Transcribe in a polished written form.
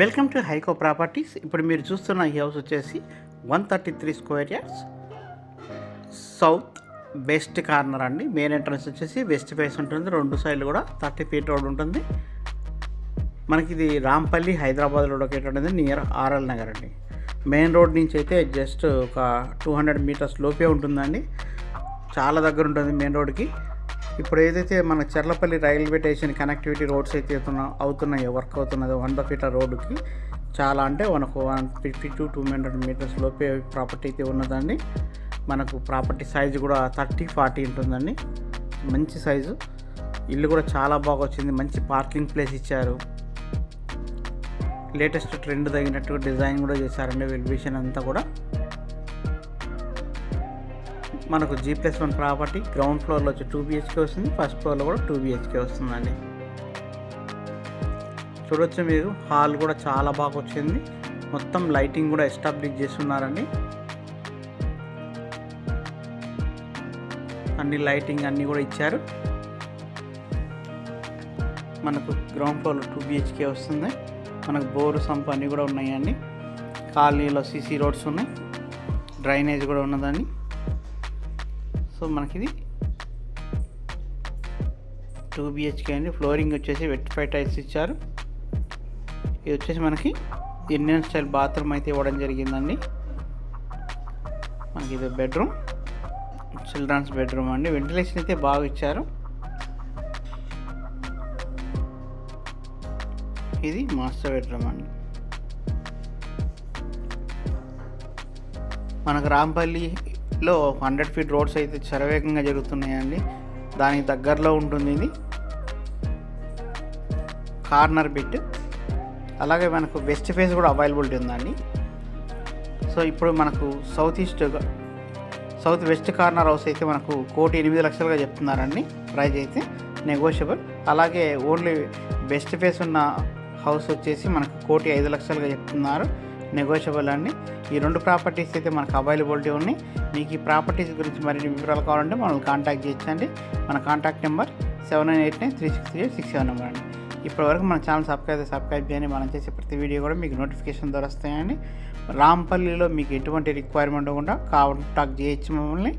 Welcome to హైకో properties. ఇప్పుడు మీరు చూస్తున్న ఈ హౌస్ వచ్చేసి 133 square yards, south west corner అండి. మెయిన్ ఎంట్రన్స్ వచ్చేసి వెస్ట్ ఫేస్ ఉంటుంది. రెండు సైడ్లు కూడా 30 ఫీట్ రోడ్ ఉంటుంది. మనకి ఇది రాంపల్లి, హైదరాబాద్లో లొకేటెడ్ ఉంది, నియర్ ఆర్ఎల్ నగర్ అండి. మెయిన్ రోడ్ నుంచి అయితే జస్ట్ ఒక 200 మీటర్స్ లోపే ఉంటుందండి. చాలా దగ్గర ఉంటుంది మెయిన్ రోడ్కి. ఇప్పుడు ఏదైతే మన Charlapalli railway station connectivity roads అయితే అవుతున్నాయో, వర్క్ అవుతున్నదో 100 ఫీట్ల రోడ్డుకి చాలా అంటే మనకు 150 to 200 మీటర్స్ లోపే ప్రాపర్టీ అయితే ఉన్నదండి. మనకు ప్రాపర్టీ సైజు కూడా 30-40 ఉంటుందండి. మంచి సైజు. ఇల్లు కూడా చాలా బాగా వచ్చింది. మంచి పార్కింగ్ ప్లేస్ ఇచ్చారు. లేటెస్ట్ ట్రెండ్ తగినట్టు డిజైన్ కూడా చేశారండి. వెలివేషన్ అంతా కూడా మనకు G+1 ప్రాపర్టీ. గ్రౌండ్ ఫ్లోర్లో వచ్చి 2 BHK వస్తుంది, ఫస్ట్ ఫ్లోర్లో కూడా 2 BHK వస్తుందండి. చూడొచ్చు మీరు, హాల్ కూడా చాలా బాగా వచ్చింది. మొత్తం లైటింగ్ కూడా ఎస్టాబ్లిష్ చేస్తున్నారండి. అన్ని లైటింగ్ అన్నీ కూడా ఇచ్చారు. మనకు గ్రౌండ్ ఫ్లోర్లో 2 BHK వస్తుంది. మనకు బోరు సంప్ అన్నీ కూడా ఉన్నాయండి. కాలనీలో CC రోడ్స్ ఉన్నాయి, డ్రైనేజ్ కూడా ఉన్నదండి. సో మనకిది 2 BHK అండి. ఫ్లోరింగ్ వచ్చేసి వెట్టిఫైడ్ టైల్స్ ఇచ్చారు. ఇది వచ్చేసి మనకి ఇండియన్ స్టైల్ బాత్రూమ్ అయితే ఇవ్వడం జరిగిందండి. మనకి ఇది బెడ్రూమ్, చిల్డ్రన్స్ బెడ్రూమ్ అండి. వెంటిలేషన్ అయితే బాగా ఇచ్చారు. ఇది మాస్టర్ బెడ్రూమ్ అండి. మనకు రాంపల్లిలో 100 ఫీట్ రోడ్స్ అయితే శరవేగంగా జరుగుతున్నాయండి. దానికి దగ్గరలో ఉంటుంది ఇది కార్నర్ బిట్. అలాగే మనకు వెస్ట్ ఫేస్ కూడా అవైలబిలిటీ ఉందండి. సో ఇప్పుడు మనకు సౌత్ వెస్ట్ కార్నర్ హౌస్ అయితే మనకు 1,08,00,000గా చెప్తున్నారండి. ప్రైస్ అయితే నెగోషియబుల్. అలాగే ఓన్లీ వెస్ట్ ఫేస్ ఉన్న హౌస్ వచ్చేసి మనకు 1,05,00,000గా చెప్తున్నారు, నెగోషియబుల్ అండి. ఈ రెండు ప్రాపర్టీస్ అయితే మనకు అవైలబిలిటీ ఉన్నాయి. మీకు ఈ ప్రాపర్టీస్ గురించి మరిన్ని వివరాలు కావాలంటే మనల్ని కాంటాక్ట్ చేయొచ్చండి. మన కాంటాక్ట్ నెంబర్ 7989363867 నెంబర్ అండి. ఇప్పటివరకు మన ఛానల్ సబ్స్క్రైబ్ చేయండి. మనం చేసే ప్రతి వీడియో కూడా మీకు నోటిఫికేషన్ ద్వారా వస్తాయండి. రాంపల్లిలో మీకు ఎటువంటి రిక్వైర్మెంట్ కూడా కాంటాక్ట్ చేయొచ్చు మమ్మల్ని.